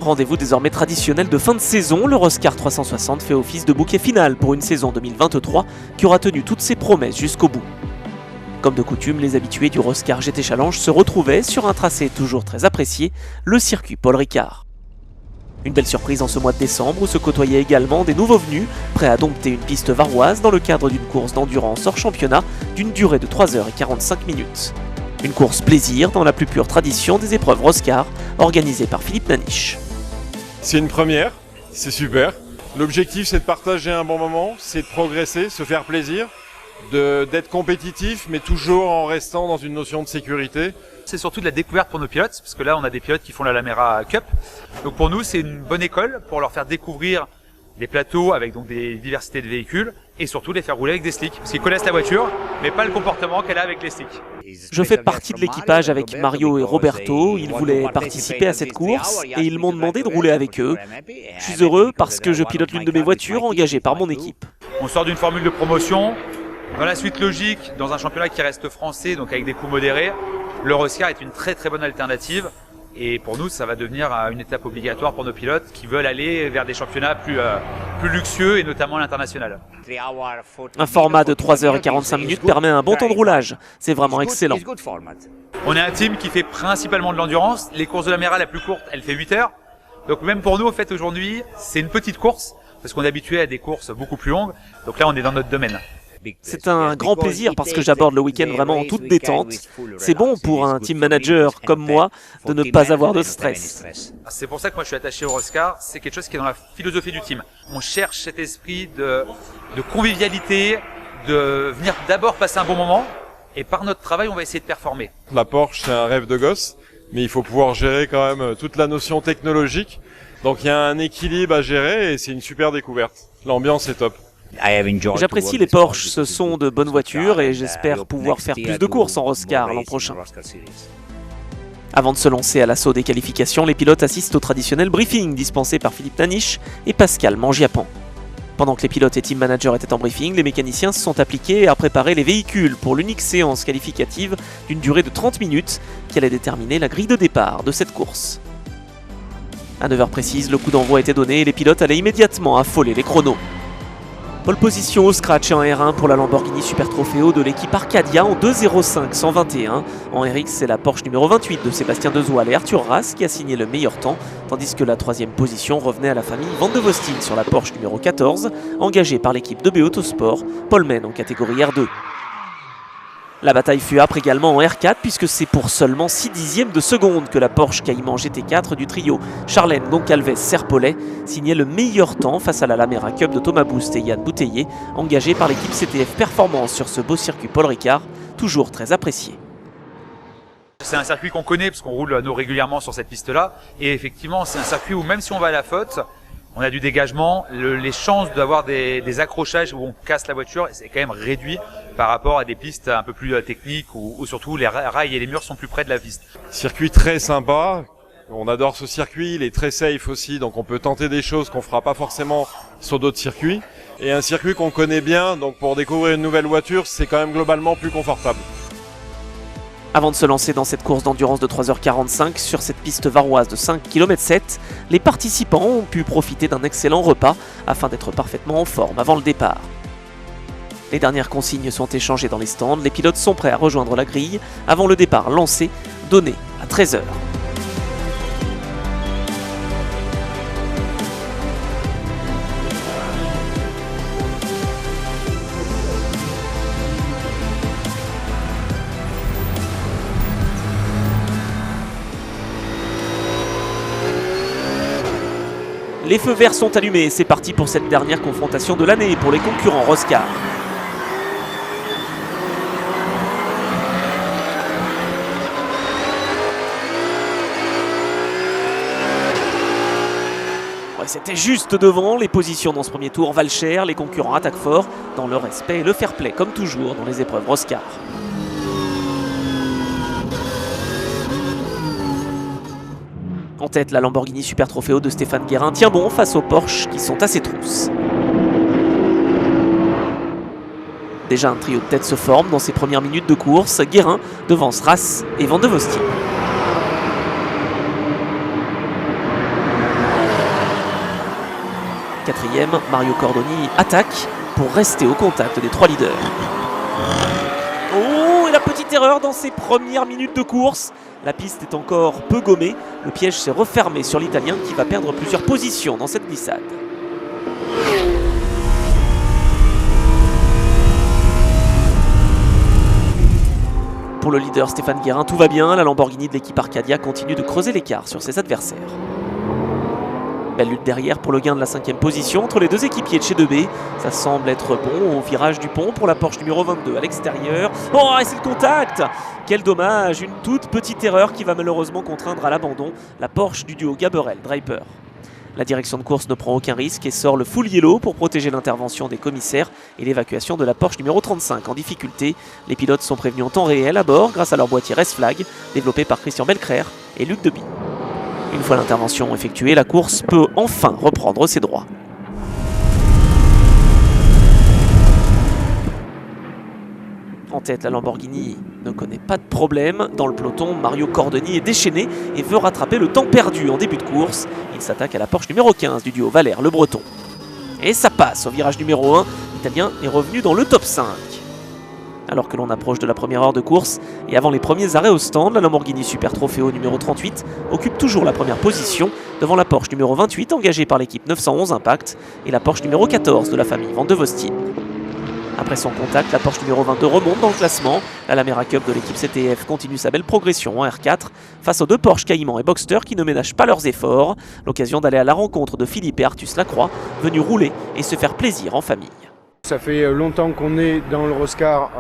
Rendez-vous désormais traditionnel de fin de saison, le Roscar 360 fait office de bouquet final pour une saison 2023 qui aura tenu toutes ses promesses jusqu'au bout. Comme de coutume, les habitués du Roscar GT Challenge se retrouvaient sur un tracé toujours très apprécié, le circuit Paul Ricard. Une belle surprise en ce mois de décembre où se côtoyaient également des nouveaux venus, prêts à dompter une piste varoise dans le cadre d'une course d'endurance hors championnat d'une durée de 3h45. Une course plaisir dans la plus pure tradition des épreuves Roscar, organisée par Philippe Naniche. C'est une première, c'est super. L'objectif c'est de partager un bon moment, c'est de progresser, se faire plaisir, d'être compétitif mais toujours en restant dans une notion de sécurité. C'est surtout de la découverte pour nos pilotes, parce que là on a des pilotes qui font la Lamera Cup. Donc pour nous c'est une bonne école pour leur faire découvrir des plateaux avec donc des diversités de véhicules et surtout les faire rouler avec des slicks. Parce qu'ils connaissent la voiture, mais pas le comportement qu'elle a avec les slicks. Je fais partie de l'équipage avec Mario et Roberto, ils voulaient participer à cette course et ils m'ont demandé de rouler avec eux. Je suis heureux parce que je pilote l'une de mes voitures engagée par mon équipe. On sort d'une formule de promotion. Dans la suite logique, dans un championnat qui reste français, donc avec des coûts modérés, le Roscar est une très très bonne alternative. Et pour nous, ça va devenir une étape obligatoire pour nos pilotes qui veulent aller vers des championnats plus luxueux et notamment à l'international. Un format de 3h45 permet un bon temps de roulage. C'est vraiment excellent. On est un team qui fait principalement de l'endurance. Les courses de la Lamera la plus courte, elle fait 8 heures. Donc même pour nous, en fait, aujourd'hui, c'est une petite course parce qu'on est habitué à des courses beaucoup plus longues. Donc là, on est dans notre domaine. C'est un grand plaisir parce que j'aborde le week-end vraiment en toute détente. C'est bon pour un team manager comme moi de ne pas avoir de stress. C'est pour ça que moi je suis attaché au Roscar, c'est quelque chose qui est dans la philosophie du team. On cherche cet esprit de convivialité, de venir d'abord passer un bon moment et par notre travail on va essayer de performer. La Porsche c'est un rêve de gosse, mais il faut pouvoir gérer quand même toute la notion technologique. Donc il y a un équilibre à gérer et c'est une super découverte. L'ambiance est top. J'apprécie les Porsche, ce sont de bonnes voitures et j'espère pouvoir faire plus de courses en Roscar l'an prochain. Avant de se lancer à l'assaut des qualifications, les pilotes assistent au traditionnel briefing dispensé par Philippe Naniche et Pascal Mangiapane. Pendant que les pilotes et team managers étaient en briefing, les mécaniciens se sont appliqués à préparer les véhicules pour l'unique séance qualificative d'une durée de 30 minutes qui allait déterminer la grille de départ de cette course. À 9h précise, le coup d'envoi était donné et les pilotes allaient immédiatement affoler les chronos. Pole position au scratch et en R1 pour la Lamborghini Super Trofeo de l'équipe Arcadia en 2.05.121. En RX, c'est la Porsche numéro 28 de Sébastien Dezoal et Arthur Ras qui a signé le meilleur temps, tandis que la troisième position revenait à la famille Van de Vostin sur la Porsche numéro 14, engagée par l'équipe de B Autosport, Polmen en catégorie R2. La bataille fut âpre également en R4 puisque c'est pour seulement 6 dixièmes de seconde que la Porsche Cayman GT4 du trio Charlène Goncalves Serpollet signait le meilleur temps face à la Lamera Cup de Thomas Boost et Yann Bouteiller, engagé par l'équipe CTF Performance sur ce beau circuit Paul Ricard, toujours très apprécié. C'est un circuit qu'on connaît parce qu'on roule nous régulièrement sur cette piste-là et effectivement c'est un circuit où même si on va à la faute, on a du dégagement, les chances d'avoir des accrochages où on casse la voiture, c'est quand même réduit par rapport à des pistes un peu plus techniques où surtout les rails et les murs sont plus près de la piste. Circuit très sympa, on adore ce circuit, il est très safe aussi, donc on peut tenter des choses qu'on fera pas forcément sur d'autres circuits. Et un circuit qu'on connaît bien, donc pour découvrir une nouvelle voiture, c'est quand même globalement plus confortable. Avant de se lancer dans cette course d'endurance de 3h45 sur cette piste varoise de 5,7 km, les participants ont pu profiter d'un excellent repas afin d'être parfaitement en forme avant le départ. Les dernières consignes sont échangées dans les stands, les pilotes sont prêts à rejoindre la grille avant le départ lancé, donné à 13h. Les feux verts sont allumés, c'est parti pour cette dernière confrontation de l'année pour les concurrents Roscar. Ouais, c'était juste devant, les positions dans ce premier tour valent cher, les concurrents attaquent fort, dans le respect et le fair play comme toujours dans les épreuves Roscar. En tête, la Lamborghini Super Trofeo de Stéphane Guérin tient bon face aux Porsche qui sont à ses trousses. Déjà un trio de tête se forme dans ses premières minutes de course, Guérin devance Ras et Van de Vostin. 4e, Mario Cordoni attaque pour rester au contact des 3 leaders. Oh, et la petite erreur dans ses premières minutes de course. La piste est encore peu gommée. Le piège s'est refermé sur l'Italien qui va perdre plusieurs positions dans cette glissade. Pour le leader Stéphane Guérin, tout va bien. La Lamborghini de l'équipe Arcadia continue de creuser l'écart sur ses adversaires. Belle lutte derrière pour le gain de la 5e position entre les deux équipiers de chez 2B. Ça semble être bon au virage du pont pour la Porsche numéro 22 à l'extérieur. Oh, et c'est le contact! Quel dommage! Une toute petite erreur qui va malheureusement contraindre à l'abandon la Porsche du duo Gaberel-Draper. La direction de course ne prend aucun risque et sort le full yellow pour protéger l'intervention des commissaires et l'évacuation de la Porsche numéro 35 en difficulté. Les pilotes sont prévenus en temps réel à bord grâce à leur boîtier Race Flag développé par Christian Belcrère et Luc Deby. Une fois l'intervention effectuée, la course peut enfin reprendre ses droits. En tête, la Lamborghini ne connaît pas de problème. Dans le peloton, Mario Cordoni est déchaîné et veut rattraper le temps perdu en début de course. Il s'attaque à la Porsche numéro 15 du duo Valère Le Breton. Et ça passe au virage numéro 1. L'Italien est revenu dans le top 5. Alors que l'on approche de la première heure de course et avant les premiers arrêts au stand, la Lamborghini Super Trofeo numéro 38 occupe toujours la première position devant la Porsche numéro 28 engagée par l'équipe 911 Impact et la Porsche numéro 14 de la famille Van de Vostine. Après son contact, la Porsche numéro 22 remonte dans le classement. La Lamera Cup de l'équipe CTF continue sa belle progression en R4 face aux deux Porsche Cayman et Boxster qui ne ménagent pas leurs efforts. L'occasion d'aller à la rencontre de Philippe et Artus Lacroix, venus rouler et se faire plaisir en famille. Ça fait longtemps qu'on est dans le Roscar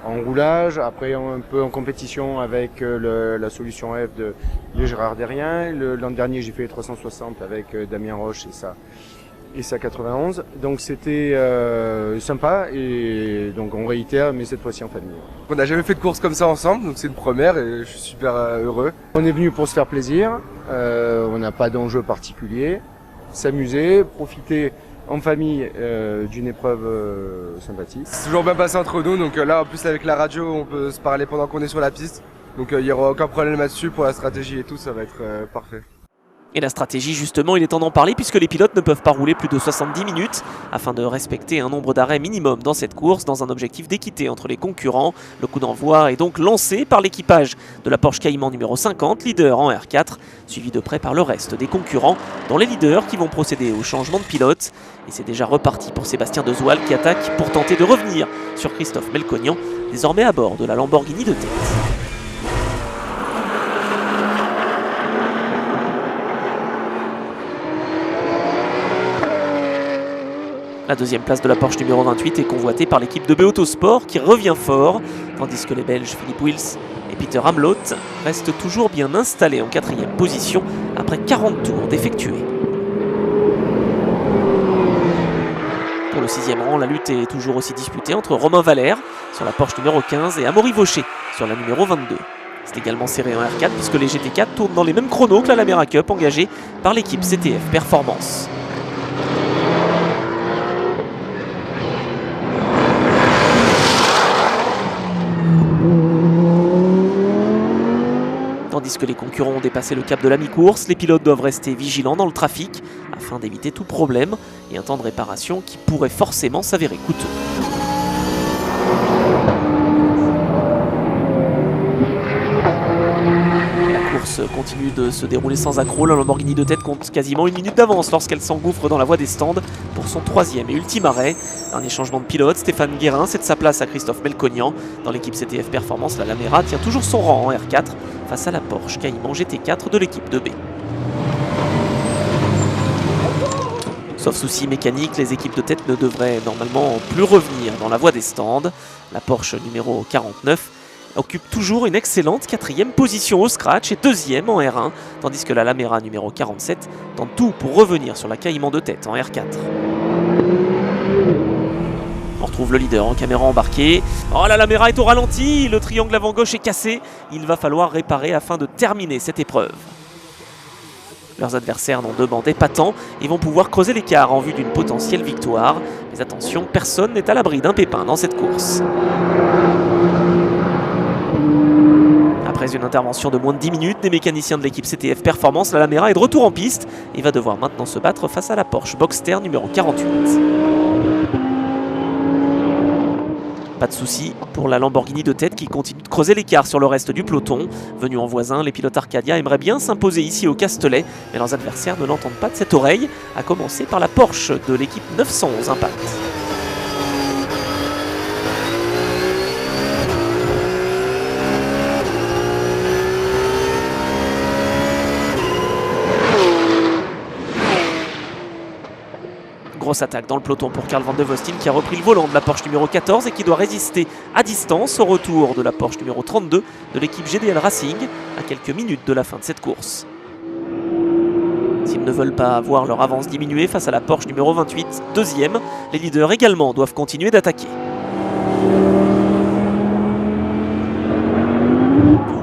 en roulage, après un peu en compétition avec la solution F de Gérard Derrien. L'an dernier, j'ai fait les 360 avec Damien Roche et sa 91. Donc c'était sympa et donc on réitère, mais cette fois-ci en famille. On n'a jamais fait de course comme ça ensemble, donc c'est une première et je suis super heureux. On est venu pour se faire plaisir, on n'a pas d'enjeu particulier, s'amuser, profiter en famille d'une épreuve sympathique. C'est toujours bien passé entre nous, donc là en plus avec la radio on peut se parler pendant qu'on est sur la piste. Donc il n'y aura aucun problème là-dessus pour la stratégie et tout, ça va être parfait. Et la stratégie, justement, il est temps d'en parler puisque les pilotes ne peuvent pas rouler plus de 70 minutes afin de respecter un nombre d'arrêts minimum dans cette course dans un objectif d'équité entre les concurrents. Le coup d'envoi est donc lancé par l'équipage de la Porsche Cayman numéro 50, leader en R4, suivi de près par le reste des concurrents, dont les leaders qui vont procéder au changement de pilote. Et c'est déjà reparti pour Sébastien Dezoal qui attaque pour tenter de revenir sur Christophe Melconian, désormais à bord de la Lamborghini de tête. La deuxième place de la Porsche numéro 28 est convoitée par l'équipe de B Autosport qui revient fort, tandis que les Belges Philippe Wils et Peter Hamlot restent toujours bien installés en 4e position après 40 tours d'effectués. Pour le 6e rang, la lutte est toujours aussi disputée entre Romain Valère sur la Porsche numéro 15 et Amaury Vaucher sur la numéro 22. C'est également serré en R4 puisque les GT4 tournent dans les mêmes chronos que la Lamera Cup engagée par l'équipe CTF Performance. Tandis que les concurrents ont dépassé le cap de la mi-course, les pilotes doivent rester vigilants dans le trafic afin d'éviter tout problème et un temps de réparation qui pourrait forcément s'avérer coûteux. La course continue de se dérouler sans accroc. La Lamborghini de tête compte quasiment une minute d'avance lorsqu'elle s'engouffre dans la voie des stands pour son 3e et ultime arrêt. Dernier changement de pilote, Stéphane Guérin cède sa place à Christophe Melconian. Dans l'équipe CTF Performance, la Lamera tient toujours son rang en R4 face à la Porsche Cayman GT4 de l'équipe 2B. Sauf souci mécanique, les équipes de tête ne devraient normalement plus revenir dans la voie des stands. La Porsche numéro 49 occupe toujours une excellente 4e position au scratch et 2e en R1, tandis que la Lamera numéro 47 tente tout pour revenir sur la Cayman de tête en R4. On retrouve le leader en caméra embarquée. Oh, la Lamera est au ralenti, le triangle avant gauche est cassé. Il va falloir réparer afin de terminer cette épreuve. Leurs adversaires n'en demandent pas tant et vont pouvoir creuser l'écart en vue d'une potentielle victoire. Mais attention, personne n'est à l'abri d'un pépin dans cette course. Après Après une intervention de moins de 10 minutes, des mécaniciens de l'équipe CTF Performance, la Lamera est de retour en piste et va devoir maintenant se battre face à la Porsche Boxster numéro 48. Pas de souci pour la Lamborghini de tête qui continue de creuser l'écart sur le reste du peloton. Venus en voisin, les pilotes Arcadia aimeraient bien s'imposer ici au Castellet, mais leurs adversaires ne l'entendent pas de cette oreille, à commencer par la Porsche de l'équipe 911 Impact. Grosse attaque dans le peloton pour Carl Van de Vostin qui a repris le volant de la Porsche numéro 14 et qui doit résister à distance au retour de la Porsche numéro 32 de l'équipe GDL Racing à quelques minutes de la fin de cette course. S'ils ne veulent pas voir leur avance diminuer face à la Porsche numéro 28, deuxième, les leaders également doivent continuer d'attaquer.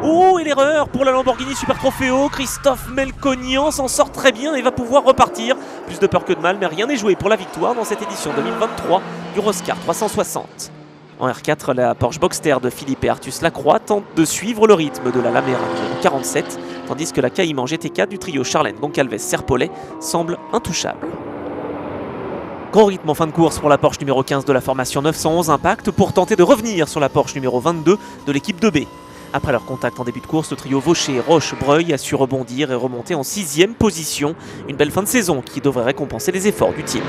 Oh, et l'erreur pour la Lamborghini Super Trofeo. Christophe Melconian s'en sort très bien et va pouvoir repartir. Plus de peur que de mal, mais rien n'est joué pour la victoire dans cette édition 2023 du Roscar 360. En R4, la Porsche Boxster de Philippe et Artus Lacroix tente de suivre le rythme de la Lamera 47, tandis que la Cayman GT4 du trio Charlène Goncalves Serpollet semble intouchable. Grand rythme en fin de course pour la Porsche numéro 15 de la formation 911 Impact pour tenter de revenir sur la Porsche numéro 22 de l'équipe 2B. Après leur contact en début de course, le trio Vaucher-Roche-Breuil a su rebondir et remonter en 6e position. Une belle fin de saison qui devrait récompenser les efforts du team.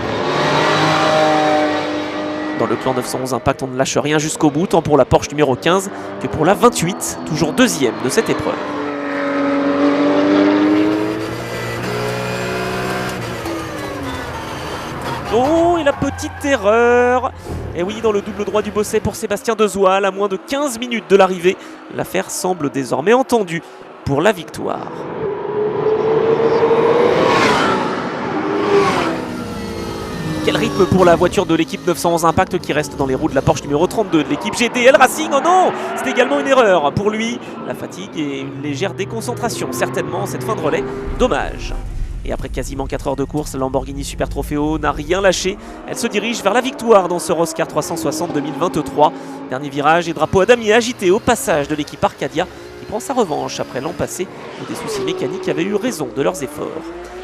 Dans le clan 911 Impact, on ne lâche rien jusqu'au bout, tant pour la Porsche numéro 15 que pour la 28, toujours deuxième de cette épreuve. Oh, et la petite erreur! Et oui, dans le double droit du bosset pour Sébastien Dezoal, à moins de 15 minutes de l'arrivée, l'affaire semble désormais entendue pour la victoire. Quel rythme pour la voiture de l'équipe 911 Impact qui reste dans les roues de la Porsche numéro 32 de l'équipe GDL Racing. Oh non, c'est également une erreur pour lui. La fatigue et une légère déconcentration, certainement, cette fin de relais. Dommage. Et après quasiment 4 heures de course, la Lamborghini Super Trofeo n'a rien lâché. Elle se dirige vers la victoire dans ce Roscar 360 2023. Dernier virage et drapeau à damier agité au passage de l'équipe Arcadia qui prend sa revanche après l'an passé où des soucis mécaniques avaient eu raison de leurs efforts.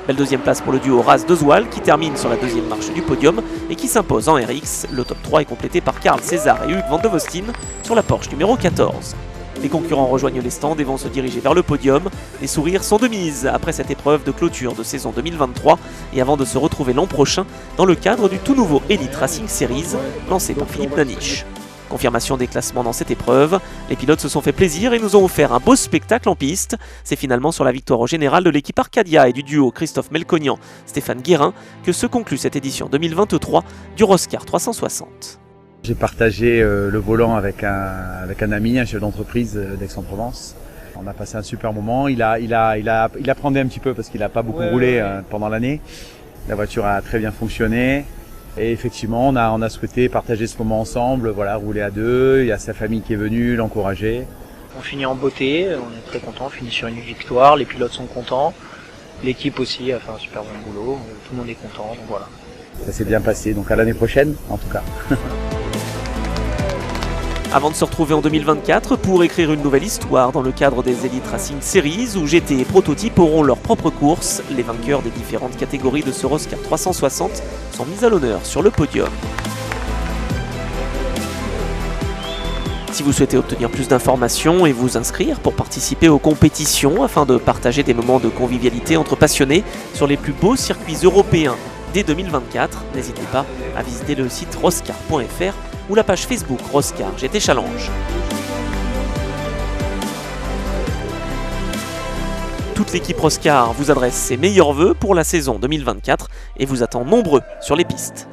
Belle deuxième place pour le duo Raz-Dezoal qui termine sur la deuxième marche du podium et qui s'impose en RX. Le top 3 est complété par Carl César et Hugues Van de Vostin sur la Porsche numéro 14. Les concurrents rejoignent les stands et vont se diriger vers le podium. Les sourires sont de mise après cette épreuve de clôture de saison 2023 et avant de se retrouver l'an prochain dans le cadre du tout nouveau Elite Racing Series lancé par Philippe Naniche. Confirmation des classements dans cette épreuve, les pilotes se sont fait plaisir et nous ont offert un beau spectacle en piste. C'est finalement sur la victoire au général de l'équipe Arcadia et du duo Christophe Melconian, Stéphane Guérin que se conclut cette édition 2023 du Roscar 360. J'ai partagé le volant avec un ami, un chef d'entreprise d'Aix-en-Provence. On a passé un super moment. Il apprenait un petit peu parce qu'il n'a pas beaucoup roulé pendant l'année. La voiture a très bien fonctionné. Et effectivement, on a souhaité partager ce moment ensemble, voilà, rouler à deux. Il y a sa famille qui est venue l'encourager. On finit en beauté, on est très content, on finit sur une victoire, les pilotes sont contents, l'équipe aussi a fait un super bon boulot, tout le monde est content, donc voilà. Ça s'est bien passé, donc à l'année prochaine en tout cas. Avant de se retrouver en 2024 pour écrire une nouvelle histoire dans le cadre des Elite Racing Series où GT et Prototype auront leur propre course, les vainqueurs des différentes catégories de ce Roscar 360 sont mis à l'honneur sur le podium. Si vous souhaitez obtenir plus d'informations et vous inscrire pour participer aux compétitions afin de partager des moments de convivialité entre passionnés sur les plus beaux circuits européens dès 2024, n'hésitez pas à visiter le site roscar.fr ou la page Facebook Roscar GT Challenge. Toute l'équipe Roscar vous adresse ses meilleurs vœux pour la saison 2024 et vous attend nombreux sur les pistes.